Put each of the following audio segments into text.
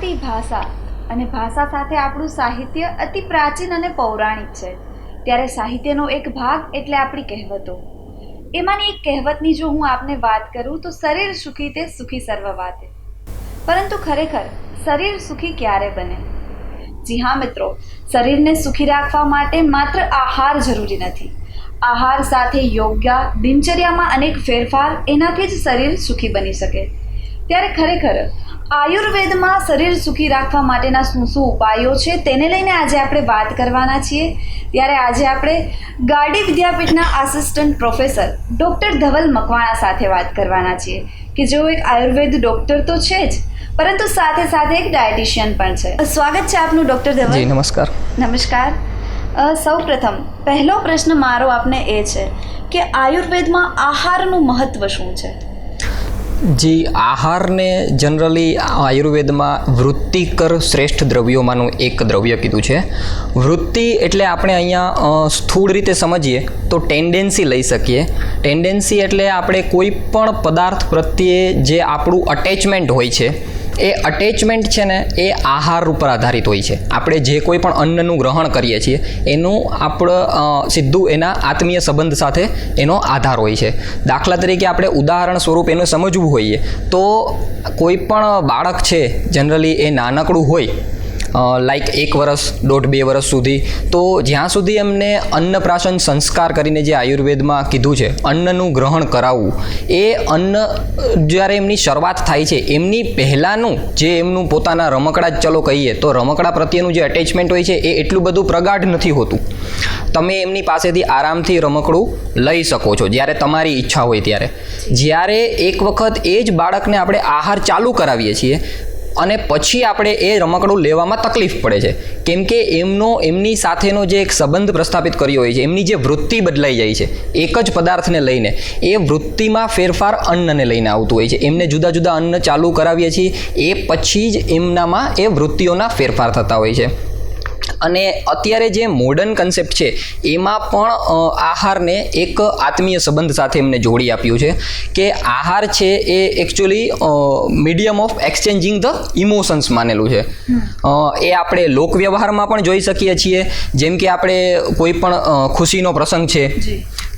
આપણી ભાષા અને ભાષા સાથે આપણું સાહિત્ય અતિ પ્રાચીન અને પૌરાણિક છે. ત્યારે સાહિત્યનો એક ભાગ એટલે આપણી કહેવતો. એમાંની એક કહેવતની જો હું આપને વાત કરું તો શરીર સુખી તે સુખી સર્વ વાતે. પરંતુ ખરેખર શરીર સુખી ક્યારે બને? જી હા મિત્રો, શરીરને સુખી રાખવા માટે માત્ર આહાર જરૂરી નથી. આહાર સાથે યોગ્ય દિનચર્યામાં અનેક ફેરફાર, એનાથી જ શરીર સુખી બની શકે. ત્યારે ખરેખર આયુર્વેદમાં શરીર સુખી રાખવા માટેના શું શું ઉપાયો છે તેને લઈને આજે આપણે વાત કરવાના છીએ. ત્યારે આજે આપણે ગાડી વિદ્યાપીઠના assistant professor doctor Dhaval Makwana સાથે વાત કરવાના છીએ કે જેઓ એક આયુર્વેદ ડૉક્ટર તો છે જ, પરંતુ સાથે સાથે એક ડાયટિશિયન પણ છે. સ્વાગત છે આપનું ડૉક્ટર ધવલ. જી નમસ્કાર. નમસ્કાર. સૌ પ્રથમ પહેલો પ્રશ્ન મારો આપને એ છે કે આયુર્વેદમાં આહારનું મહત્વ શું છે? જી, આહારને જનરલી આયુર્વેદમાં વૃત્તિકર શ્રેષ્ઠ દ્રવ્યોમાંનું એક દ્રવ્ય કીધું છે. વૃત્તિ એટલે આપણે અહીંયા સ્થૂળ રીતે સમજીએ તો ટેન્ડન્સી લઈ શકીએ. ટેન્ડન્સી એટલે આપણે કોઈ પણ પદાર્થ પ્રત્યે જે આપણું અટેચમેન્ટ હોય છે, એ અટેચમેન્ટ છે ને એ આહાર ઉપર આધારિત હોય છે. આપણે જે કોઈ પણ અન્નનું ગ્રહણ કરીએ છીએ એનું આપણે સીધું એના આત્મીય સંબંધ સાથે એનો આધાર હોય છે. દાખલા તરીકે આપણે ઉદાહરણ સ્વરૂપ એનું સમજવું હોઈએ તો કોઈ પણ બાળક છે જનરલી એ નાનકડું હોય, લાઈક 1 વર્ષ 1.5-2 વર્ષ સુધી, તો જ્યાં સુધી એમને અન્નપ્રાશન સંસ્કાર કરીને જે આયુર્વેદમાં કીધું છે અન્નનું ગ્રહણ કરાવવું, એ અન્ન જ્યારે એમની શરૂઆત થાય છે એમની પહેલાંનું જે એમનું પોતાના રમકડા જ ચલો કહીએ તો રમકડા પ્રત્યેનું જે અટેચમેન્ટ હોય છે એ એટલું બધું પ્રગાઢ નથી હોતું. તમે એમની પાસેથી આરામથી રમકડું લઈ શકો છો જ્યારે તમારી ઈચ્છા હોય ત્યારે. જ્યારે એક વખત એ જ બાળકને આપણે આહાર ચાલુ કરાવીએ છીએ અને પછી આપણે એ રમકડું લેવામાં તકલીફ પડે છે, કેમ કે એમની સાથેનો જે એક સંબંધ પ્રસ્થાપિત કર્યો હોય છે, એમની જે વૃત્તિ બદલાઈ જાય છે એક જ પદાર્થને લઈને, એ વૃત્તિમાં ફેરફાર અન્નને લઈને આવતું હોય છે. એમને જુદા જુદા અન્ન ચાલુ કરાવીએ છીએ એ પછી જ એમનામાં એ વૃત્તિઓના ફેરફાર થતા હોય છે. અને અત્યારે જે મોડર્ન કન્સેપ્ટ છે એમાં પણ આહારને એક આત્મીય સંબંધ સાથે એમને જોડી આપ્યું છે કે આહાર છે એ actually medium of exchanging the emotions માનેલું છે. એ આપણે લોક વ્યવહારમાં પણ જોઈ શકીએ છીએ. જેમ કે આપણે કોઈ પણ ખુશીનો પ્રસંગ છે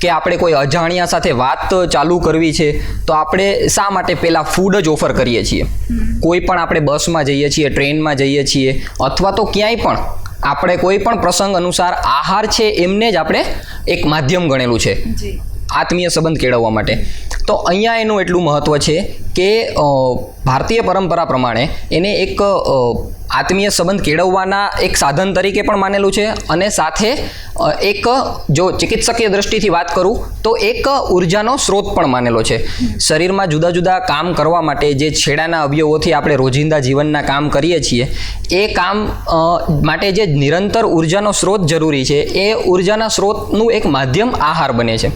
કે આપણે કોઈ અજાણ્યા સાથે વાત ચાલુ કરવી છે તો આપણે શા માટે પહેલાં ફૂડ જ ઓફર કરીએ છીએ. કોઈ પણ આપણે બસમાં જઈએ છીએ, ટ્રેનમાં જઈએ છીએ, અથવા તો ક્યાંય પણ આપણે કોઈ પણ પ્રસંગ અનુસાર આહાર છે એમને જ આપણે એક માધ્યમ ગણેલું છે આત્મીય સંબંધ કેળવવા માટે. તો અહીંયા એનું એટલું મહત્ત્વ છે કે ભારતીય પરંપરા પ્રમાણે એને એક આત્મીય સંબંધ કેળવવાના એક સાધન તરીકે પણ માનેલું છે, અને સાથે એક જો ચિકિત્સકીય દ્રષ્ટિથી વાત કરું તો એક ઉર્જાનો સ્ત્રોત પણ માનેલો છે. શરીરમાં જુદા જુદા કામ કરવા માટે જે છેડાના અવયવોથી આપણે રોજિંદા જીવનના કામ કરીએ છીએ, એ કામ માટે જે નિરંતર ઉર્જાનો સ્ત્રોત જરૂરી છે, એ ઉર્જાના સ્ત્રોતનું એક માધ્યમ આહાર બને છે.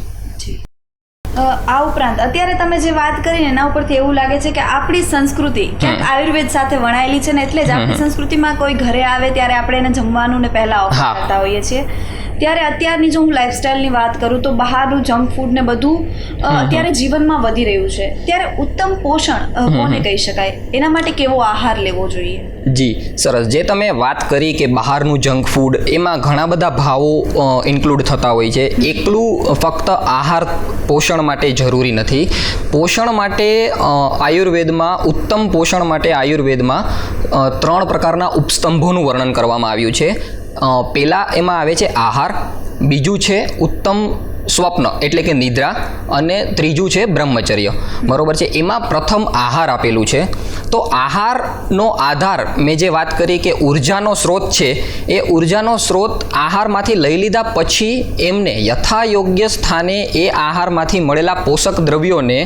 આ ઉપરાંત અત્યારે તમે જે વાત કરીને એના ઉપરથી એવું લાગે છે કે આપણી સંસ્કૃતિ ક્યાંક આયુર્વેદ સાથે વણાયેલી છે ને, એટલે જ આપણી સંસ્કૃતિમાં કોઈ ઘરે આવે ત્યારે આપણે એને જમવાનું ને પહેલા ઓફર કરતા હોઈએ છીએ. ત્યારે અત્યારની જો હું લાઈફસ્ટાઈલની વાત કરું તો બહારનું જંક ફૂડ ને બધું અત્યારે જીવનમાં વધી રહ્યું છે. ત્યારે ઉત્તમ પોષણ કોને કહી શકાય? એના માટે કેવો આહાર લેવો જોઈએ? જી સરસ. જે તમે વાત કરી કે બહારનું જંક ફૂડ, એમાં ઘણા બધા ભાવો ઇન્ક્લુડ થતા હોય છે. એકલું ફક્ત આહાર પોષણ માટે જરૂરી નથી. પોષણ માટે આયુર્વેદમાં, ઉત્તમ પોષણ માટે આયુર્વેદમાં 3 પ્રકારના ઉપસ્તંભોનું વર્ણન કરવામાં આવ્યું છે. પહેલાં એમાં આવે છે આહાર, બીજું છે ઉત્તમ સ્વપ્ન એટલે કે નિદ્રા, અને ત્રીજું છે બ્રહ્મચર્ય. બરોબર છે. એમાં પ્રથમ આહાર આપેલું છે. તો આહારનો આધાર મેં જે વાત કરી કે ઉર્જાનો સ્ત્રોત છે, એ ઉર્જાનો સ્ત્રોત આહારમાંથી લઈ લીધા પછી એમને યથાયોગ્ય સ્થાને એ આહારમાંથી મળેલા પોષક દ્રવ્યોને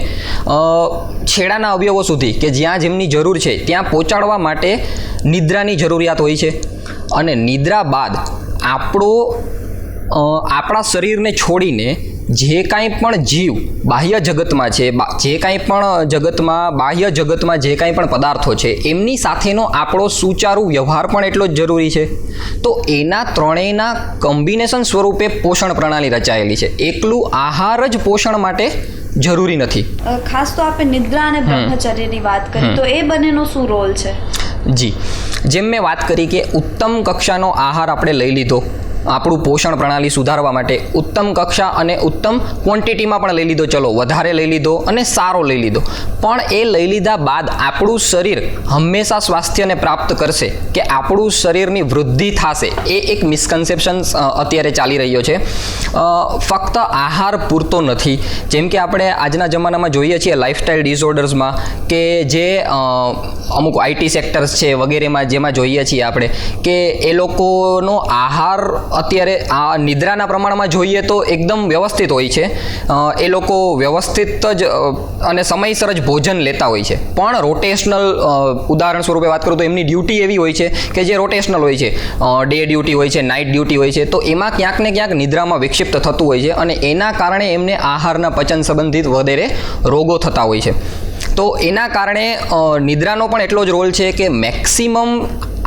છેડાના અવયવો સુધી કે જ્યાં જેમની જરૂર છે ત્યાં પહોંચાડવા માટે નિદ્રાની જરૂરિયાત હોય છે. અને નિદ્રા બાદ આપણા શરીરને છોડીને જે કાંઈ પણ જીવ બાહ્ય જગતમાં છે, જે કાંઈ પણ જગતમાં, બાહ્ય જગતમાં જે કાંઈ પણ પદાર્થો છે, એમની સાથેનો આપણો સુચારુ વ્યવહાર પણ એટલો જ જરૂરી છે. તો એના ત્રણેયના કોમ્બિનેશન સ્વરૂપે પોષણ પ્રણાલી રચાયેલી છે. એકલું આહાર જ પોષણ માટે જરૂરી નથી. ખાસ તો આપણે નિદ્રા અને બ્રહ્મચર્યની વાત કરી, તો એ બંનેનો શું રોલ છે? જી, જેમ મેં વાત કરી કે ઉત્તમ કક્ષાનો આહાર આપણે લઈ લીધો આપણું પોષણ પ્રણાલી સુધારવા માટે, ઉત્તમ કક્ષા અને ઉત્તમ ક્વોન્ટિટીમાં પણ લઈ લીધો, ચલો વધારે લઈ લીધો અને સારો લઈ લીધો, પણ એ લઈ લીધા બાદ આપણું શરીર હંમેશા સ્વાસ્થ્યને પ્રાપ્ત કરશે કે આપણું શરીરની વૃદ્ધિ થશે, એ એક મિસકન્સેપ્શન અત્યારે ચાલી રહ્યો છે. ફક્ત આહાર પૂરતો નથી. જેમ કે આપણે આજના જમાનામાં જોઈએ છીએ લાઇફસ્ટાઇલ ડિસઓર્ડર્સમાં કે જે અમુક આઈટી સેક્ટર્સ છે વગેરેમાં, જેમાં જોઈએ છીએ આપણે કે એ લોકોનો આહાર અત્યારે આ નિદ્રાના પ્રમાણમાં જોઈએ તો એકદમ વ્યવસ્થિત હોય છે. એ લોકો વ્યવસ્થિત જ અને સમયસર જ ભોજન લેતા હોય છે, પણ રોટેશનલ, ઉદાહરણ સ્વરૂપે વાત કરું તો એમની ડ્યુટી એવી હોય છે કે જે રોટેશનલ હોય છે, ડે ડ્યુટી હોય છે, નાઇટ ડ્યુટી હોય છે, તો એમાં ક્યાંક ને ક્યાંક નિદ્રામાં વિક્ષિપ્ત થતું હોય છે અને એના કારણે એમને આહારના પચન સંબંધિત વગેરે રોગો થતા હોય છે. તો એના કારણે નિદ્રાનો પણ એટલો જ રોલ છે કે મેક્સિમમ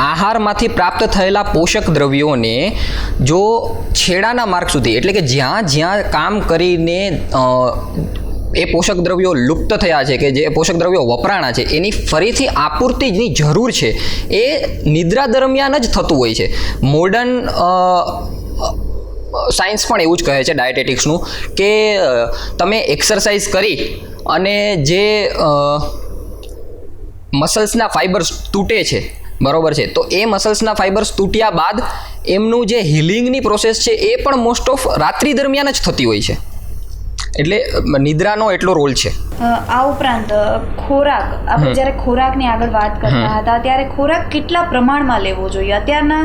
આહારમાંથી પ્રાપ્ત થયેલા પોષક દ્રવ્યોને જો છેડાના માર્ગ સુધી, એટલે કે જ્યાં જ્યાં કામ કરીને એ પોષક દ્રવ્યો લુપ્ત થયા છે કે જે પોષક દ્રવ્યો વપરાણા છે એની ફરીથી આપૂર્તિની જરૂર છે, એ નિદ્રા દરમિયાન જ થતું હોય છે. મોડર્ન સાયન્સ પણ એવું જ કહે છે ડાયટેટિક્સનું કે તમે એક્સરસાઇઝ કરી અને જે મસલ્સના ફાઇબર્સ તૂટે છે, બરોબર છે, તો એ મસલ્સના ફાઇબર્સ તૂટ્યા બાદ એમનું જે હિલિંગની પ્રોસેસ છે એ પણ મોસ્ટ ઓફ રાત્રિ દરમિયાન જ થતી હોય છે. એટલે નિદ્રાનો એટલો રોલ છે. આ ઉપરાંત ખોરાક, આપણે જ્યારે ખોરાકની આગળ વાત કરતા હતા ત્યારે ખોરાક કેટલા પ્રમાણમાં લેવો જોઈએ? અત્યારના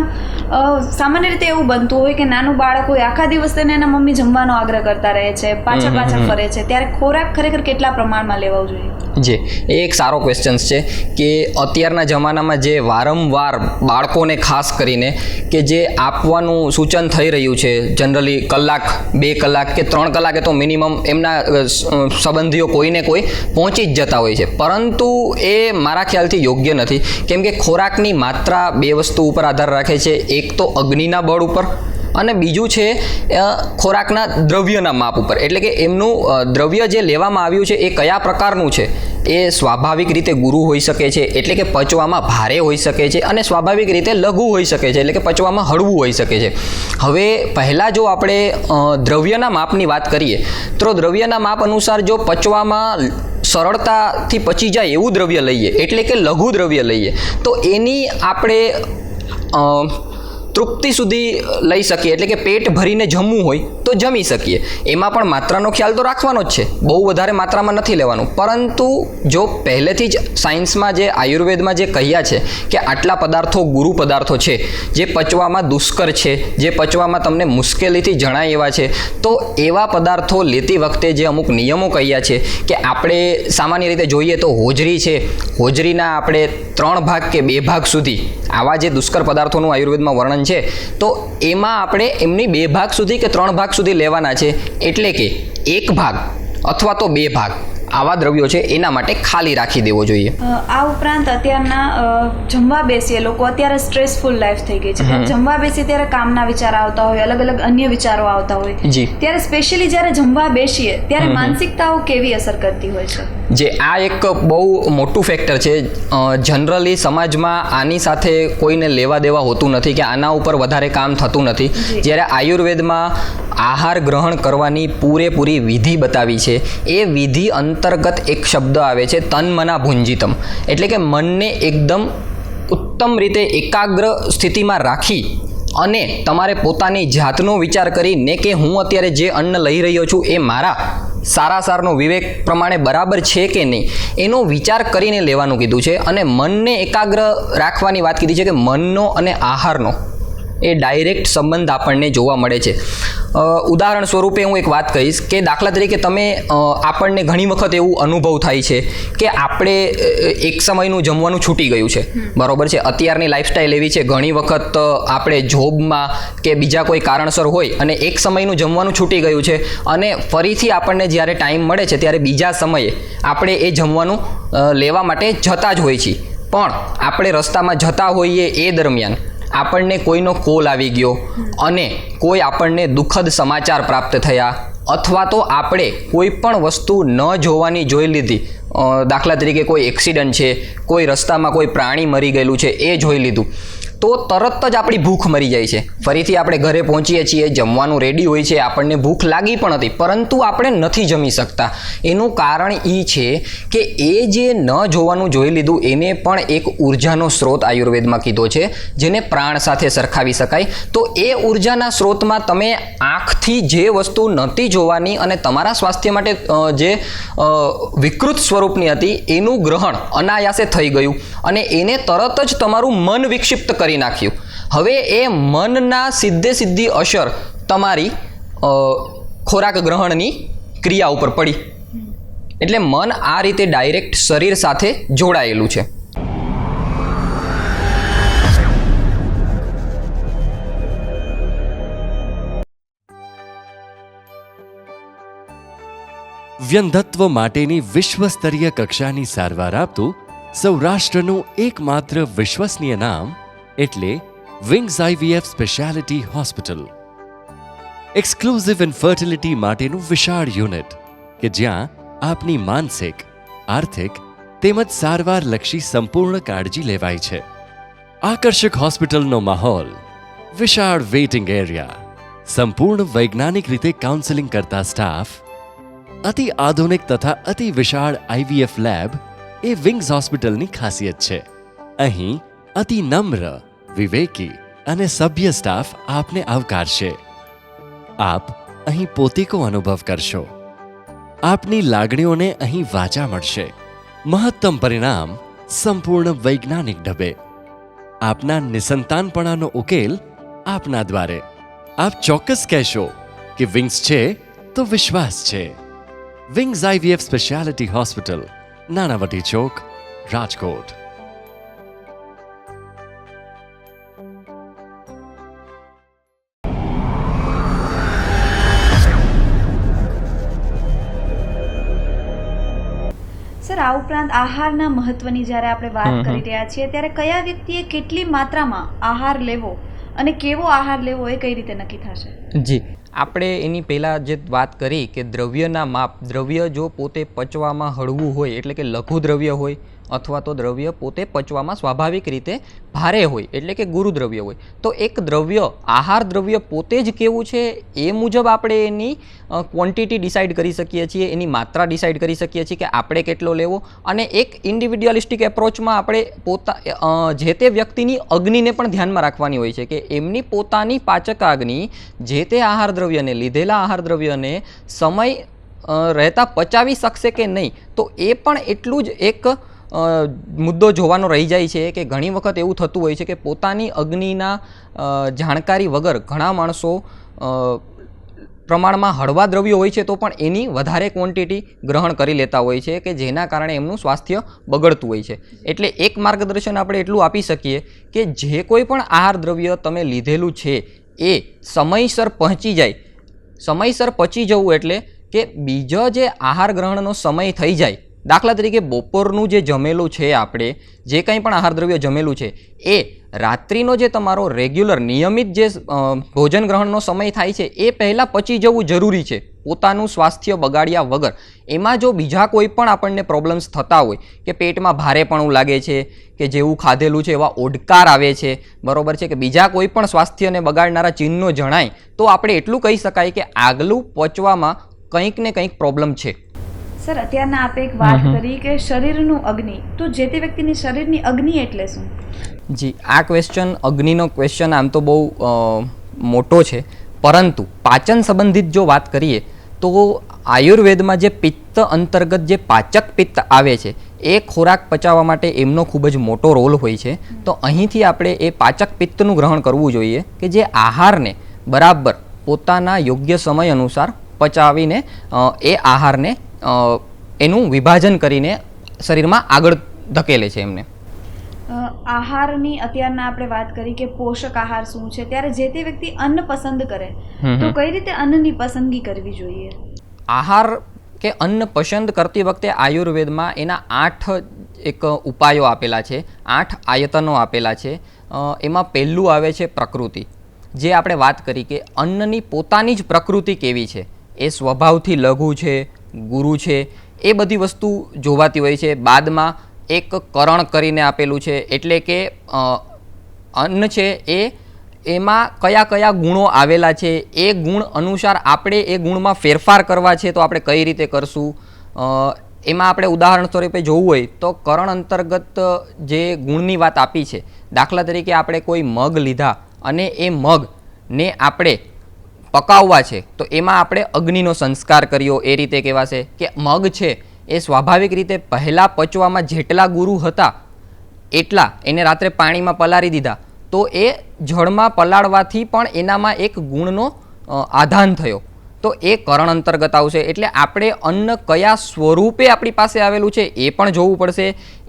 સામાન્ય રીતે એવું બનતું હોય કે નાનું બાળક હોય, આખા દિવસ તેને એના મમ્મી જમવાનો આગ્રહ કરતા રહે છે, પાછળ ફરે છે, ત્યારે ખોરાક ખરેખર કેટલા પ્રમાણમાં લેવો જોઈએ? જી, એ એક સારો ક્વેશ્ચન છે કે અત્યારના જમાનામાં જે વારંવાર બાળકોને ખાસ કરીને કે જે આપવાનું સૂચન થઈ રહ્યું છે, જનરલી કલાક, 2 કલાક કે 3 કલાકે તો મિનિમમ એમના સંબંધીઓ કોઈને કોઈ પહોંચી જ જતા હોય છે, પરંતુ એ મારા ખ્યાલથી યોગ્ય નથી. કેમ કે ખોરાકની માત્રા 2 વસ્તુ ઉપર આધાર રાખે છે. એક તો અગ્નિના બળ ઉપર અને બીજું છે ખોરાકના દ્રવ્યના માપ ઉપર. એટલે કે એમનું દ્રવ્ય જે લેવામાં આવ્યું છે એ કયા પ્રકારનું છે. એ સ્વાભાવિક રીતે ગુરુ હોઈ શકે છે, એટલે કે પચવામાં ભારે હોઈ શકે છે, અને સ્વાભાવિક રીતે લઘુ હોઈ શકે છે, એટલે કે પચવામાં હળવું હોઈ શકે છે. હવે પહેલાં જો આપણે દ્રવ્યના માપની વાત કરીએ તો દ્રવ્યના માપ અનુસાર જો પચવામાં સરળતાથી પચી જાય એવું દ્રવ્ય લઈએ, એટલે કે લઘુ દ્રવ્ય લઈએ, તો એની આપણે તૃપ્તિ સુધી લઈ શકીએ, એટલે કે પેટ ભરીને જમવું હોય તો જમી શકીએ. એમાં પણ માત્રાનો ખ્યાલ તો રાખવાનો જ છે, બહુ વધારે માત્રામાં નથી લેવાનું. પરંતુ જો પહેલેથી જ સાયન્સમાં જે આયુર્વેદમાં જે કહ્યા છે કે આટલા પદાર્થો ગુરુ પદાર્થો છે, જે પચવામાં દુષ્કર છે, જે પચવામાં તમને મુશ્કેલીથી જણાય એવા છે, તો એવા પદાર્થો લેતી વખતે જે અમુક નિયમો કહ્યા છે કે આપણે સામાન્ય રીતે જોઈએ તો હોજરી છે, હોજરીના આપણે 3 ભાગ કે 2 ભાગ સુધી આવા જે દુષ્કર પદાર્થોનું આયુર્વેદમાં વર્ણન છે, તો એમાં આપણે એમની 2 ભાગ સુધી કે 3 ભાગ સુધી લેવાના છે. એટલે કે 1 ભાગ અથવા તો 2 ભાગ આવા દ્રવ્યો છે એના માટે ખાલી રાખી દેવો જોઈએ. આ ઉપરાંત અત્યારના જમવા બેસીએ લોકો, અત્યારે સ્ટ્રેસફુલ લાઈફ થઈ ગઈ છે, જમવા બેસીએ ત્યારે કામના વિચાર આવતા હોય, અલગ અલગ અન્ય વિચારો આવતા હોય, ત્યારે સ્પેશિયલી જ્યારે જમવા બેસીએ ત્યારે માનસિકતાઓ કેવી અસર કરતી હોય છે? જે આ એક બહુ મોટું ફેક્ટર છે. જનરલી સમાજમાં આની સાથે કોઈને લેવા દેવા હોતું નથી કે આના ઉપર વધારે કામ થતું નથી. જ્યારે આયુર્વેદમાં આહાર ગ્રહણ કરવાની પૂરેપૂરી વિધિ બતાવી છે. એ વિધિ અંતર્ગત એક શબ્દ આવે છે તન્મના ભુંજિતમ, એટલે કે મનને એકદમ ઉત્તમ રીતે એકાગ્ર સ્થિતિમાં રાખી અને તમારે પોતાની જાતનો વિચાર કરીને કે હું અત્યારે જે અન્ન લઈ રહ્યો છું એ મારા સારા સારનો વિવેક પ્રમાણે બરાબર છે કે નહીં એનો વિચાર કરીને લેવાનું કીધું છે. અને મનને એકાગ્ર રાખવાની વાત કીધી છે કે મનનો અને આહારનો એ ડાયરેક્ટ સંબંધ આપણને જોવા મળે છે. ઉદાહરણ સ્વરૂપે હું એક વાત કહીશ કે દાખલા તરીકે તમે આપણને ઘણી વખત એવું અનુભવ થાય છે કે આપણે એક સમયનું જમવાનું છૂટી ગયું છે, બરોબર છે. અત્યારની લાઈફસ્ટાઈલ એવી છે, ઘણી વખત આપણે જોબમાં કે બીજા કોઈ કારણસર હોય અને એક સમયનું જમવાનું છૂટી ગયું છે અને ફરીથી આપણને જ્યારે ટાઈમ મળે છે ત્યારે બીજા સમયે આપણે એ જમવાનું લેવા માટે જતા જ હોઈએ છીએ. પણ આપણે રસ્તામાં જતા હોઈએ એ દરમિયાન આપણને કોઈનો કોલ આવી ગયો અને કોઈ આપણને દુઃખદ સમાચાર પ્રાપ્ત થયા અથવા તો આપણે કોઈ પણ વસ્તુ ન જોવાની જોઈ લીધી, દાખલા તરીકે કોઈ એક્સિડન્ટ છે, કોઈ રસ્તામાં કોઈ પ્રાણી મરી ગયેલું છે એ જોઈ લીધું, તો તરત જ આપણી ભૂખ મરી જાય છે. ફરીથી આપણે ઘરે પહોંચીએ છીએ, જમવાનું રેડી હોય છે, આપણને ભૂખ લાગી પણ હતી, પરંતુ આપણે નથી જમી શકતા. એનું કારણ એ છે કે એ જે ન જોવાનું જોઈ લીધું એને પણ એક ઉર્જાનો સ્ત્રોત આયુર્વેદમાં કીધો છે, જેને પ્રાણ સાથે સરખાવી શકાય. તો એ ઉર્જાના સ્ત્રોતમાં તમે આંખથી જે વસ્તુ નહોતી જોવાની અને તમારા સ્વાસ્થ્ય માટે જે વિકૃત સ્વરૂપની હતી એનું ગ્રહણ અનાયાસે થઈ ગયું અને એને તરત જ તમારું મન વિક્ષિપ્ત કરી નાખ્યું. હવે એ મનના સીધી અસર તમારી ખોરાક ગ્રહણની ક્રિયા ઉપર પડી. એટલે મન આ રીતે ડાયરેક્ટ શરીર સાથે જોડાયેલું છે. વ્યંધત્વ માટેની વિશ્વસ્તરીય કક્ષાની સારવાર આપતું સૌરાષ્ટ્રનું એકમાત્ર વિશ્વસનીય નામ એટલે wings IVF speciality hospital. Exclusive infertility માટેનું વિશાળ યુનિટ કે જ્યાં આપની માનસિક, આર્થિક તેમજ સારવારલક્ષી સંપૂર્ણ કાળજી લેવાય છે. આકર્ષક હોસ્પિટલનો માહોલ, વિશાળ વેઇટિંગ એરિયા, સંપૂર્ણ વૈજ્ઞાનિક રીતે કાઉન્સેલિંગ કરતા સ્ટાફ, અતિ આધુનિક તથા અતિ વિશાળ આઈવીએફ લેબ એ વિંગ્સ હોસ્પિટલની ખાસિયત છે. અહીં અતિ નમ્ર, વિવેકી અને સભ્ય સ્ટાફ આપને આવકારશે. આપ અહીં પોતીકો અનુભવ કરશો. આપની લાગણીઓને અહીં વાચા મળશે. મહત્તમ પરિણામ સંપૂર્ણ વૈજ્ઞાનિક ઢબે. આપના નિસંતાનપણાનો ઉકેલ આપના દ્વારે. આપ ચોક્કસ કહેશો કે વિંગ્સ છે તો વિશ્વાસ છે. Wings IVF speciality hospital, Nanavati Chowk, Rajkot. Sir, આ ઉપરાંત આહારના મહત્વની જ્યારે આપણે વાત કરી રહ્યા છીએ ત્યારે કયા વ્યક્તિએ કેટલી માત્રામાં આહાર લેવો અને કેવો આહાર લેવો એ કઈ રીતે નક્કી થશે? જી, આપણે એની પહેલાં જે વાત કરી કે દ્રવ્યના માપ, દ્રવ્ય જો પોતે પચવામાં હળવું હોય એટલે કે લઘુ દ્રવ્ય હોય અથવા તો દ્રવ્ય પોતે પચવામાં સ્વાભાવિક રીતે ભારે હોય એટલે કે ગુરુ દ્રવ્ય હોય, તો એક દ્રવ્ય આહાર દ્રવ્ય પોતે જ કેવું છે એ મુજબ આપણે એની ક્વોન્ટિટી ડિસાઇડ કરી શકીએ છીએ, એની માત્રા ડિસાઇડ કરી શકીએ છીએ કે આપણે કેટલો લેવો. અને એક ઇન્ડિવિડ્યુઅલિસ્ટિક એપ્રોચમાં આપણે જે તે વ્યક્તિની અગ્નિને પણ ધ્યાનમાં રાખવાની હોય છે કે એમની પોતાની પાચક અગ્નિ જે તે આહાર દ્રવ્યને, લીધેલા આહાર દ્રવ્યને સમય રહેતા પચાવી શકશે કે નહીં. તો એ પણ એટલું જ એક મુદ્દો જોવાનો રહી જાય છે કે ઘણી વખત એવું થતું હોય છે કે પોતાની અગ્નિના જાણકારી વગર ઘણા માણસો પ્રમાણમાં હળવા દ્રવ્યો હોય છે તો પણ એની વધારે ક્વોન્ટિટી ગ્રહણ કરી લેતા હોય છે કે જેના કારણે એમનું સ્વાસ્થ્ય બગડતું હોય છે. એટલે એક માર્ગદર્શન આપણે એટલું આપી શકીએ કે જે કોઈ પણ આહાર દ્રવ્ય તમે લીધેલું છે એ સમયસર પહોંચી જાય. સમયસર પચી જવું એટલે કે બીજો જે આહાર ગ્રહણનો સમય થઈ જાય, દાખલા તરીકે બપોરનું જે જમેલું છે, આપણે જે કંઈ પણ આહાર દ્રવ્ય જમેલું છે એ રાત્રિનો જે તમારો રેગ્યુલર નિયમિત જે ભોજન ગ્રહણનો સમય થાય છે એ પહેલાં પચી જવું જરૂરી છે, પોતાનું સ્વાસ્થ્ય બગાડ્યા વગર. એમાં જો બીજા કોઈ પણ આપણને પ્રોબ્લેમ્સ થતા હોય કે પેટમાં ભારેપણું લાગે છે કે જેવું ખાધેલું છે એવા ઓડકાર આવે છે, બરોબર છે, કે બીજા કોઈ પણ સ્વાસ્થ્યને બગાડનારા ચિહ્નો જણાય, તો આપણે એટલું કહી શકાય કે આગલું પચવામાં કંઈક ને કંઈક પ્રોબ્લેમ છે. સર, અત્યારના આપે એક વાત કરી કે શરીરનું અગ્નિ, તો જે તે વ્યક્તિની શરીરની અગ્નિ એટલે શું? જી, આ ક્વેશ્ચન, અગ્નિનો ક્વેશ્ચન આમ તો બહુ મોટો છે, પરંતુ પાચન સંબંધિત જો વાત કરીએ તો આયુર્વેદમાં જે પિત્ત અંતર્ગત જે પાચક પિત્ત આવે છે એ ખોરાક પચાવવા માટે એમનો ખૂબ જ મોટો રોલ હોય છે. તો અહીંથી આપણે એ પાચક પિત્તનું ગ્રહણ કરવું જોઈએ કે જે આહારને બરાબર પોતાના યોગ્ય સમય અનુસાર પચાવીને એ આહારને એનું વિભાજન કરીને શરીરમાં આગળ ધકેલે છે એમને. આહારની અત્યારના આપણે વાત કરી કે પોષક આહાર શું છે, ત્યારે જે તે વ્યક્તિ અન્ન પસંદ કરે તો કઈ રીતે અન્નની પસંદગી કરવી જોઈએ? આહાર કે અન્ન પસંદ કરતી વખતે આયુર્વેદમાં એના 8 એક ઉપાયો આપેલા છે, 8 આયતનો આપેલા છે. એમાં પહેલું આવે છે પ્રકૃતિ. જે આપણે વાત કરી કે અન્નની પોતાની જ પ્રકૃતિ કેવી છે એ સ્વભાવથી લઘુ છે, ગુરુ છે, એ બધી વસ્તુ જોવાતી હોય છે. બાદમાં એક કરણ કરીને આપેલું છે, એટલે કે અન્ન છે એમાં કયા કયા ગુણો આવેલા છે, એ ગુણ અનુસાર આપણે એ ગુણમાં ફેરફાર કરવા છે તો આપણે કઈ રીતે કરશું. એમાં આપણે ઉદાહરણ સ્વરૂપે જોવું હોય તો કરણ અંતર્ગત જે ગુણની વાત આપી છે, દાખલા તરીકે આપણે કોઈ મગ લીધા અને એ મગને આપણે પકાવવા છે તો એમાં આપણે અગ્નિનો સંસ્કાર કર્યો, એ રીતે કહેવાશે કે મગ છે એ સ્વાભાવિક રીતે પહેલાં પચવામાં જેટલા ગુરુ હતા એટલા એને રાત્રે પાણીમાં પલાળી દીધા તો એ જળમાં પલાળવાથી પણ એનામાં એક ગુણનો આધાન થયો, તો એ કરણ અંતર્ગત આવશે. એટલે આપણે અન્ન કયા સ્વરૂપે આપણી પાસે આવેલું છે એ પણ જોવું પડશે.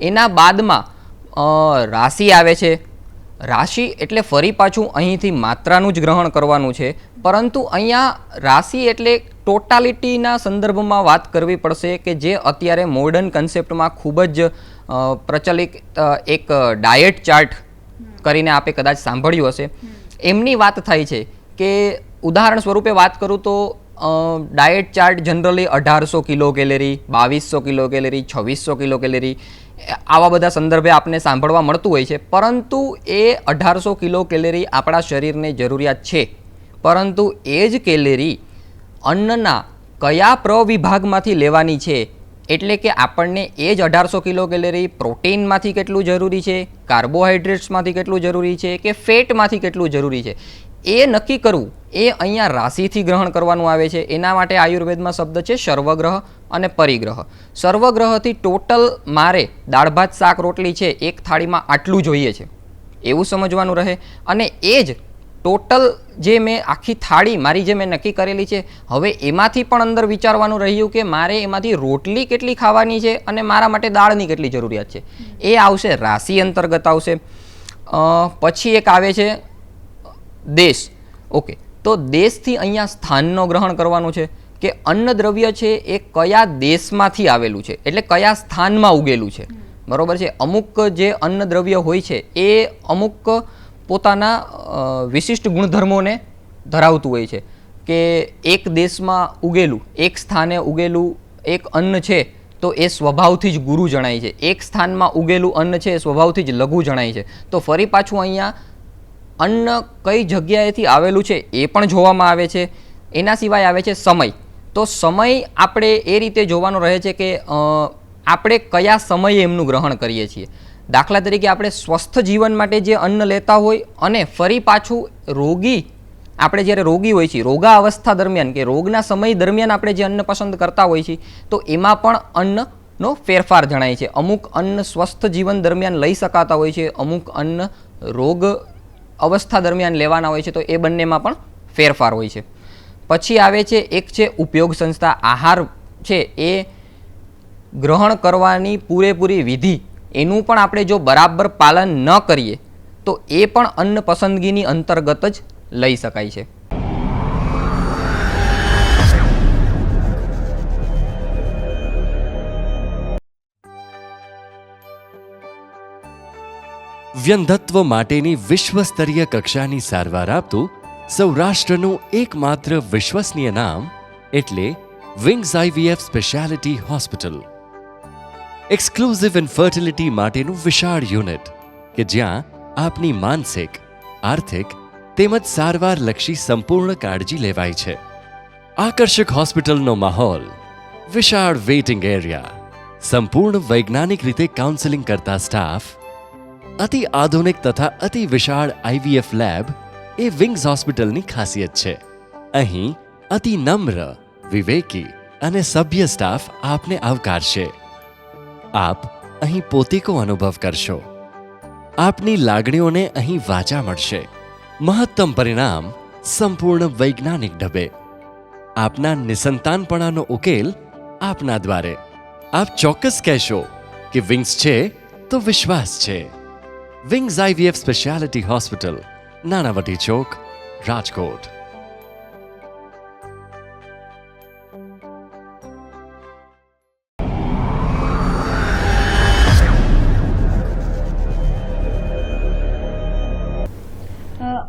એના બાદમાં રાશિ આવે છે. રાશિ એટલે ફરી પાછું અહીંથી માત્રાનું જ ગ્રહણ કરવાનું છે, પરંતુ અહીંયા રાશિ એટલે ટોટાલિટીના સંદર્ભમાં વાત કરવી પડશે કે જે અત્યારે મોડર્ન કન્સેપ્ટમાં ખૂબ જ પ્રચલિત એક ડાયટ ચાર્ટ કરીને આપે કદાચ સાંભળ્યું હશે, એમની વાત થાય છે કે ઉદાહરણ સ્વરૂપે વાત કરું તો diet chart generally 1800 kilo calorie, 2200 kilo calorie, 2600 kilo calorie આવા બધા સંદર્ભે આપને સાંભળવા મળતું હોય છે. પરંતુ એ 1800 કિલો કેલેરી આપણા શરીરને જરૂરિયાત છે, પરંતુ એ જ કેલેરી અન્નના કયા પ્રવિભાગમાંથી લેવાની છે, એટલે કે આપણને એ જ 1800 કિલો કેલેરી પ્રોટીનમાંથી કેટલું જરૂરી છે, કાર્બોહાઈડ્રેટ્સમાંથી કેટલું જરૂરી છે કે ફેટમાંથી કેટલું જરૂરી છે, એ નક્કી કરવું એ અહીંયા રાશિથી ગ્રહણ કરવાનું આવે છે. એના માટે આયુર્વેદમાં શબ્દ છે સર્વગ્રહ અને પરિગ્રહ. સર્વગ્રહથી ટોટલ મારે દાળ ભાત શાક રોટલી છે એક થાળીમાં આટલું જોઈએ છે એવું સમજવાનું રહે, અને એ જ ટોટલ જે મેં આખી થાળી મારી જે મેં નક્કી કરેલી છે હવે એમાંથી પણ અંદર વિચારવાનું રહ્યું કે મારે એમાંથી રોટલી કેટલી ખાવાની છે અને મારા માટે દાળની કેટલી જરૂરિયાત છે, એ આવશે રાશિ અંતર્ગત આવશે. પછી એક આવે છે દેશ. ઓકે, તો દેશથી અહીંયા સ્થાનનો ગ્રહણ કરવાનું છે કે અન્ન દ્રવ્ય છે એ કયા દેશમાંથી આવેલું છે, એટલે કયા સ્થાનમાં ઉગેલું છે. બરોબર છે. અમુક જે અન્ન દ્રવ્ય હોય છે એ અમુક પોતાના વિશિષ્ટ ગુણધર્મોને ધરાવતું હોય છે કે એક દેશમાં ઉગેલું, એક સ્થાને ઉગેલું એક અન્ન છે તો એ સ્વભાવથી જ ગુરુ જણાય છે, એક સ્થાનમાં ઉગેલું અન્ન છે એ સ્વભાવથી જ લઘુ જણાય છે. તો ફરી પાછું અહીંયા અન્ન કઈ જગ્યાએથી આવેલું છે એ પણ જોવામાં આવે છે. એના સિવાય આવે છે સમય. તો સમય આપણે એ રીતે જોવાનો રહે છે કે આપણે કયા સમયે એમનું ગ્રહણ કરીએ છીએ. દાખલા તરીકે આપણે સ્વસ્થ જીવન માટે જે અન્ન લેતા હોય અને ફરી પાછું રોગી, આપણે જ્યારે રોગી હોય છીએ રોગા અવસ્થા દરમિયાન કે રોગના સમય દરમિયાન આપણે જે અન્ન પસંદ કરતા હોય છીએ તો એમાં પણ અન્નનો ફેરફાર જણાય છે. અમુક અન્ન સ્વસ્થ જીવન દરમિયાન લઈ શકાતા હોય છે, અમુક અન્ન રોગ અવસ્થા દરમિયાન લેવાના હોય છે, તો એ બંનેમાં પણ ફેરફાર હોય છે. પછી આવે છે એક છે ઉપયોગ સંસ્થા. આહાર છે એ ગ્રહણ કરવાની પૂરેપૂરી વિધિ, એનું પણ આપણે જો બરાબર પાલન ન કરીએ તો એ પણ અન્ન પસંદગીની અંતર્ગત જ લઈ શકાય છે. વ્યંધત્વ માટેની વિશ્વસ્તરીય કક્ષાની સારવાર આપતું સૌરાષ્ટ્રનું એકમાત્ર વિશ્વસનીય નામ એટલે wings IVF speciality hospital. Exclusive infertility માટેનું વિશાળ યુનિટ કે જ્યાં આપની માનસિક, આર્થિક તેમજ સારવારલક્ષી સંપૂર્ણ કાળજી લેવાય છે. આકર્ષક હોસ્પિટલનો માહોલ, વિશાળ વેઇટિંગ એરિયા, સંપૂર્ણ વૈજ્ઞાનિક રીતે કાઉન્સેલિંગ કરતા સ્ટાફ, અતિ આધુનિક તથા અતિ વિશાળ IVF લેબ એ વિંગ્સ હોસ્પિટલની ખાસિયત છે. અહીં અતિ નમ્ર, વિવેકી અને સભ્ય સ્ટાફ આપને આવકારશે. આપ અહીં પોતીકો અનુભવ કરશો. આપની લાગણીઓને અહીં વાચા મળશે. મહત્તમ પરિણામ સંપૂર્ણ વૈજ્ઞાનિક ઢબે. આપના નિસંતાનપણાનો ઉકેલ આપના દ્વારે. આપ ચોક્કસ કહેશો કે વિંગ્સ છે તો વિશ્વાસ છે. Wings IVF speciality hospital, Nanavati Chowk, Rajkot.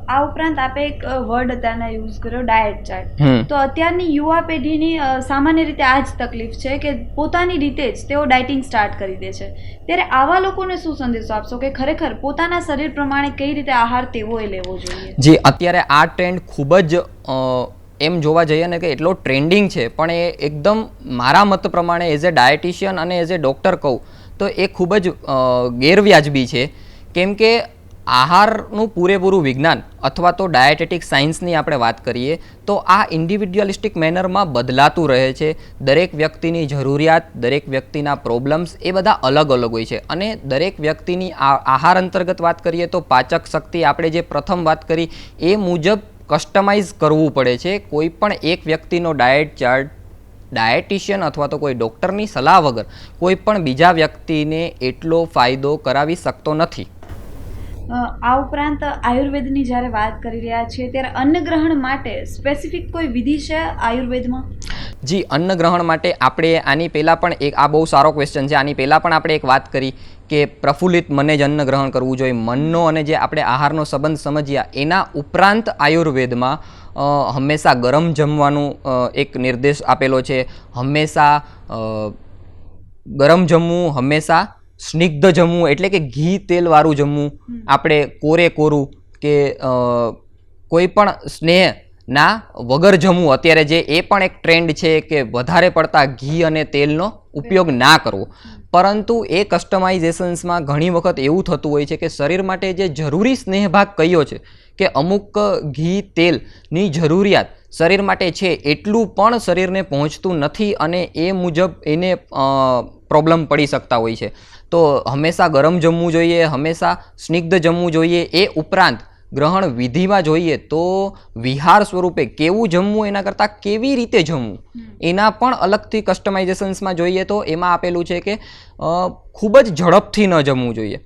આ ઉપરાંત આપે એક વર્ડ અત્યારના યુઝ કર્યો, ડાયટ ચાર્ટ. હમ તો અત્યારની યુવા પેઢીની સામાન્ય રીતે આ જ તકલીફ છે કે પોતાની રીતે જ તેઓ ડાયટિંગ સ્ટાર્ટ કરી દે છે. ત્યારે આવા લોકોને શું સંદેશો આપશો કે ખરેખર પોતાના શરીર પ્રમાણે કઈ રીતે આહાર તેઓએ લેવો જોઈએ? જી, અત્યારે આ ટ્રેન્ડ ખૂબ જ એમ જોવા જઈએ ને કે એટલો ટ્રેન્ડિંગ છે, પણ એ એકદમ મારા મત પ્રમાણે એઝ એ ડાયટિશિયન અને એઝ એ ડૉક્ટર કહું તો એ ખૂબ જ ગેરવ્યાજબી છે. કેમ કે આહારનું પૂરેપૂરું વિજ્ઞાન અથવા તો ડાયટેટિક સાયન્સની આપણે વાત કરીએ તો આ ઇન્ડિવિડ્યુઅલિસ્ટિક મેનરમાં બદલાતું રહે છે. દરેક વ્યક્તિની જરૂરિયાત, દરેક વ્યક્તિના પ્રોબ્લેમ્સ એ બધા અલગ અલગ હોય છે અને દરેક વ્યક્તિની આહાર અંતર્ગત વાત કરીએ તો પાચક શક્તિ આપણે જે પ્રથમ વાત કરી એ મુજબ કસ્ટમાઇઝ કરવું પડે છે. કોઈ પણ એક વ્યક્તિનો ડાયટ ચાર્ટ ડાયટિશિયન અથવા તો કોઈ ડૉક્ટરની સલાહ વગર કોઈ પણ બીજા વ્યક્તિને એટલો ફાયદો કરાવી શકતો નથી. આ ઉપરાંત આયુર્વેદની જ્યારે વાત કરી રહ્યા છીએ ત્યારે અન્ન ગ્રહણ માટે સ્પેસિફિક કોઈ વિધિ છે આયુર્વેદમાં? જી, અન્ન ગ્રહણ માટે આપણે આની પહેલાં પણ આ બહુ સારો ક્વેશ્ચન છે. આની પહેલાં પણ આપણે એક વાત કરી કે પ્રફુલ્લિત મને જ અન્ન ગ્રહણ કરવું જોઈએ. મનનો અને જે આપણે આહારનો સંબંધ સમજ્યા એના ઉપરાંત આયુર્વેદમાં હંમેશા ગરમ જમવાનું એક નિર્દેશ આપેલો છે. હંમેશા ગરમ જમવું, હંમેશા સ્નિગ્ધ જમવું એટલે કે ઘી તેલવાળું જમવું, આપણે કોરું કે કોઈ પણ સ્નેહના વગર જમવું. અત્યારે જે એ પણ એક ટ્રેન્ડ છે કે વધારે પડતા ઘી અને તેલનો ઉપયોગ ના કરવો. પરંતુ એ કસ્ટમાઇઝેશન્સમાં ઘણી વખત એવું થતું હોય છે કે શરીર માટે જે જરૂરી સ્નેહ ભાગ કયો છે કે અમુક ઘી તેલની જરૂરિયાત શરીર માટે છે એટલું પણ શરીરને પહોંચતું નથી અને એ મુજબ એને પ્રોબ્લેમ પડી શકતા હોય છે. તો હંમેશા ગરમ જમવું જોઈએ, હંમેશા સ્નિગ્ધ જમવું જોઈએ. એ ઉપરાંત ગ્રહણ વિધિમાં જોઈએ તો વિહાર સ્વરૂપે કેવું જમવું એના કરતાં કેવી રીતે જમવું એના પણ અલગથી કસ્ટમાઇઝેશન્સમાં જોઈએ તો એમાં આપેલું છે કે ખૂબ જ ઝડપથી ન જમવું જોઈએ.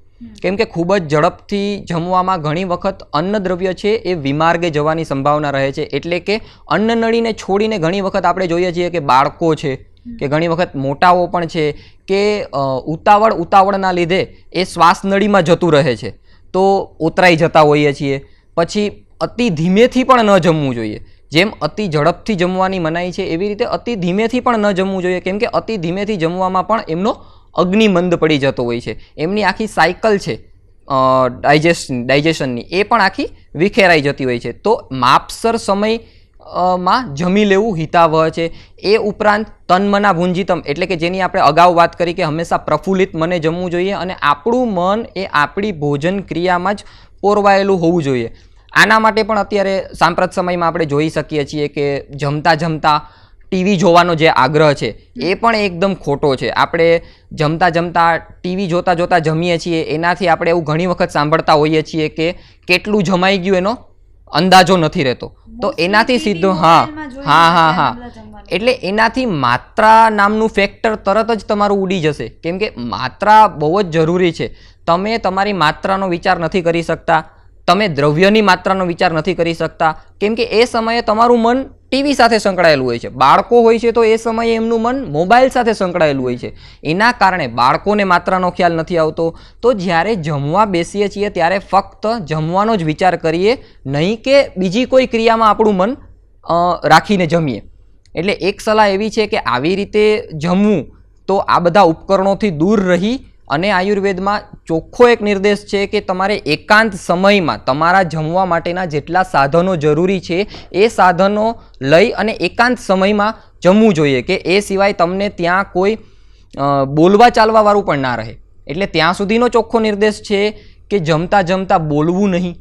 કેમ કે ખૂબ જ ઝડપથી જમવામાં ઘણી વખત અન્નદ્રવ્ય છે એ વિમાર્ગે જવાની સંભાવના રહે છે. એટલે કે અન્નનળીને છોડીને ઘણી વખત આપણે જોઈએ છીએ કે બાળકો છે કે ઘણી વખત મોટાઓ પણ છે કે ઉતાવળના લીધે એ શ્વાસનળીમાં જતું રહે છે તો ઉતરાઈ જતા હોઈએ છીએ. પછી અતિ ધીમેથી પણ ન જમવું જોઈએ. જેમ અતિ ઝડપથી જમવાની મનાઈ છે એવી રીતે અતિ ધીમેથી પણ ન જમવું જોઈએ. કેમ કે અતિ ધીમેથી જમવામાં પણ એમનો અગ્નિ મંદ પડી જતો હોય છે. એમની આખી સાયકલ છે ડાયજેશનની એ પણ આખી વિખેરાઈ જતી હોય છે. તો માપસર સમયમાં જમી લેવું હિતાવહ છે. એ ઉપરાંત તન્મના ભુંજીતમ એટલે કે જેની આપણે અગાઉ વાત કરી કે હંમેશા પ્રફુલ્લિત મને જમવું જોઈએ અને આપણું મન એ આપણી ભોજન ક્રિયામાં જ પોરવાયેલું હોવું જોઈએ. આના માટે પણ અત્યારે સાંપ્રત સમયમાં આપણે જોઈ શકીએ છીએ કે જમતા જમતા ટીવી જોવાનો જે આગ્રહ છે એ પણ એકદમ ખોટો છે. આપણે જમતા જમતા ટીવી જોતા જોતા જમીએ છીએ એનાથી આપણે એવું ઘણી વખત સાંભળતા હોઈએ છીએ કે કેટલું જમાઈ ગયું એનો અંદાજો નથી રહેતો. તો એનાથી સીધો હા એટલે એનાથી માત્રા નામનું ફેક્ટર તરત જ તમારું ઉડી જશે. કેમ કે માત્રા બહુ જ જરૂરી છે. તમે તમારી માત્રાનો વિચાર નથી કરી શકતા, તમે દ્રવ્યની માત્રાનો વિચાર નથી કરી શકતા. કેમ કે એ સમયે તમારું મન ટીવી સાથે સંકળાયેલું હોય છે. બાળકો હોય છે તો એ સમયે એમનું મન મોબાઈલ સાથે સંકળાયેલું હોય છે. એના કારણે બાળકોને માત્રાનો ખ્યાલ નથી આવતો. તો જ્યારે જમવા બેસીએ છીએ ત્યારે ફક્ત જમવાનો જ વિચાર કરીએ, નહીં કે બીજી કોઈ ક્રિયામાં આપણું મન રાખીને જમીએ. એટલે એક સલાહ એવી છે કે આવી રીતે જમવું તો આ બધા ઉપકરણોથી દૂર રહી અને આયુર્વેદમાં ચોખ્ખો એક નિર્દેશ છે કે તમારે એકાંત સમયમાં તમારા જમવા માટેના જેટલા સાધનો જરૂરી છે એ સાધનો લઈ અને એકાંત સમયમાં જમવું જોઈએ. કે એ સિવાય તમને ત્યાં કોઈ બોલવા ચાલવા વાળું પણ ના રહે. એટલે ત્યાં સુધીનો ચોખ્ખો નિર્દેશ છે કે જમતા જમતા બોલવું નહીં,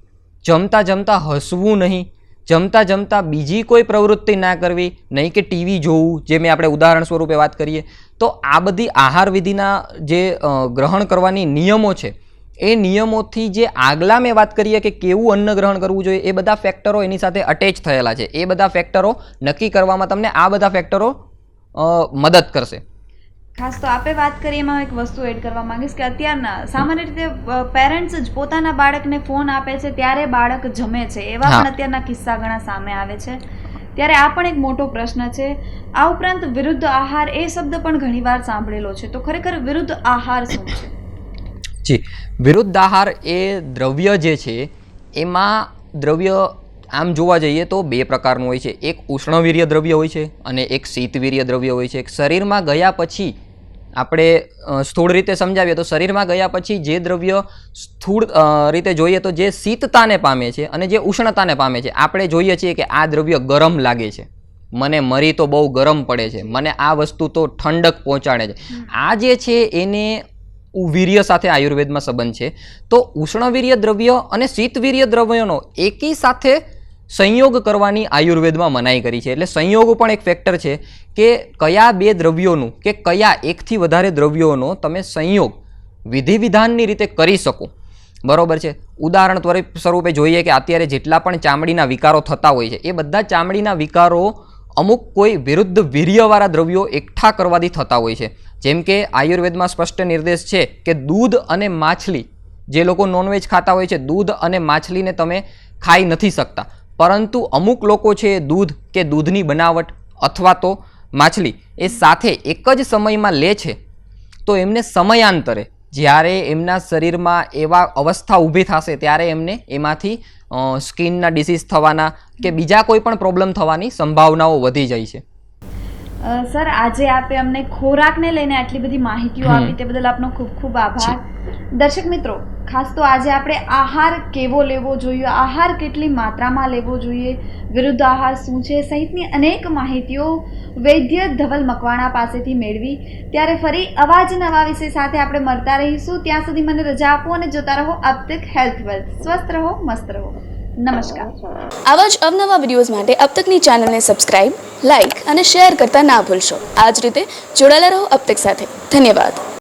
જમતા જમતા હસવું નહીં, જમતા જમતા બીજી કોઈ પ્રવૃત્તિ ના કરવી, નહીં કે ટીવી જોવું, જે મેં આપણે ઉદાહરણ સ્વરૂપે વાત કરીએ. તો આ બધી આહાર વિધિના જે ગ્રહણ કરવાની નિયમો છે એ નિયમોથી જે આગલા મેં વાત કરીએ કે કેવું અન્ન ગ્રહણ કરવું જોઈએ એ બધા ફેક્ટરો એની સાથે અટેચ થયેલા છે. એ બધા ફેક્ટરો નક્કી કરવામાં તમને આ બધા ફેક્ટરો મદદ કરશે. ખાસ તો આપે વાત કરી એમાં એક વસ્તુ એડ કરવા માંગીશ કે અત્યારના સામાન્ય રીતે પેરેન્ટ્સ જ પોતાના બાળકને ફોન આપે છે ત્યારે બાળક જમે છે. એવા પણ અત્યારના કિસ્સા ઘણા સામે આવે છે. ત્યારે આ પણ એક મોટો પ્રશ્ન છે. આ ઉપરાંત વિરુદ્ધ આહાર એ શબ્દ પણ ઘણીવાર સાંભળેલો છે. તો ખરેખર વિરુદ્ધ આહાર શું છે? જી, વિરુદ્ધ આહાર એ દ્રવ્ય જે છે એમાં દ્રવ્ય આમ જોવા જઈએ તો બે પ્રકારનું હોય છે. એક ઉષ્ણવીર્ય દ્રવ્ય હોય છે અને એક શીતવીર્ય દ્રવ્ય હોય છે. શરીરમાં ગયા પછી આપણે સ્થૂળ રીતે સમજાવીએ તો શરીરમાં ગયા પછી જે દ્રવ્ય સ્થૂળ રીતે જોઈએ તો જે શીતતાને પામે છે અને જે ઉષ્ણતાને પામે છે, આપણે જોઈએ છીએ કે આ દ્રવ્ય ગરમ લાગે છે, મને મરી તો બહુ ગરમ પડે છે, મને આ વસ્તુ તો ઠંડક પહોંચાડે છે. આ જે છે એને વીર્ય સાથે આયુર્વેદમાં સંબંધ છે. તો ઉષ્ણવીર્ય દ્રવ્ય અને શીતવીર્ય દ્રવ્યોનો એકી સાથે સંયોગ કરવાની આયુર્વેદમાં મનાઈ કરી છે. એટલે સંયોગ પણ એક ફેક્ટર છે કે કયા બે દ્રવ્યોનું કે કયા એકથી વધારે દ્રવ્યોનો તમે સંયોગ વિધિ વિધાનની રીતે કરી શકો. બરોબર છે. ઉદાહરણ સ્વરૂપે જોઈએ કે અત્યારે જેટલા પણ ચામડીના વિકારો થતા હોય છે એ બધા ચામડીના વિકારો અમુક કોઈ વિરુદ્ધ વીર્યવાળા દ્રવ્યો એકઠા કરવાથી થતા હોય છે. જેમ કે આયુર્વેદમાં સ્પષ્ટ નિર્દેશ છે કે દૂધ અને માછલી, જે લોકો નોનવેજ ખાતા હોય છે, દૂધ અને માછલીને તમે ખાઈ નથી શકતા, પરંતુ અમુક લોકો છે દૂધ કે દૂધની બનાવટ અથવા તો માછલી એ સાથે એક જ સમયમાં લે છે, તો એમને સમયાંતરે જ્યારે એમના શરીરમાં એવા અવસ્થા ઊભી થશે ત્યારે એમને એમાંથી સ્કિનના ડિસીઝ થવાના કે બીજા કોઈ પણ પ્રોબ્લેમ થવાની સંભાવનાઓ વધી જાય છે. સર, આજે આપે અમને ખોરાકને લઈને આટલી બધી માહિતીઓ આપી તે બદલ આપનો ખૂબ ખૂબ આભાર. દર્શક મિત્રો, ખાસ તો આજે આપણે આહાર કેવો લેવો જોઈએ, આહાર કેટલી માત્રામાં લેવો જોઈએ, વિરુદ્ધ આહાર શું છે સહિતની અનેક માહિતીઓ વૈદ્ય ધવલ મકવાણા પાસેથી મેળવી. ત્યારે ફરી આવા જ નવા વિષય સાથે આપણે મળતા રહીશું. ત્યાં સુધી મને રજા આપો અને જોતા રહો અબ તક હેલ્થ વેલ્થ. સ્વસ્થ રહો, મસ્ત રહો. નમસ્કાર. આવા જ અવનવા વિડીયોઝ માટે અબ તકની ચેનલને સબસ્ક્રાઇબ, લાઇક અને શેર કરતા ના ભૂલશો. આ જ રીતે જોડાયેલા રહો અબ તક સાથે. ધન્યવાદ.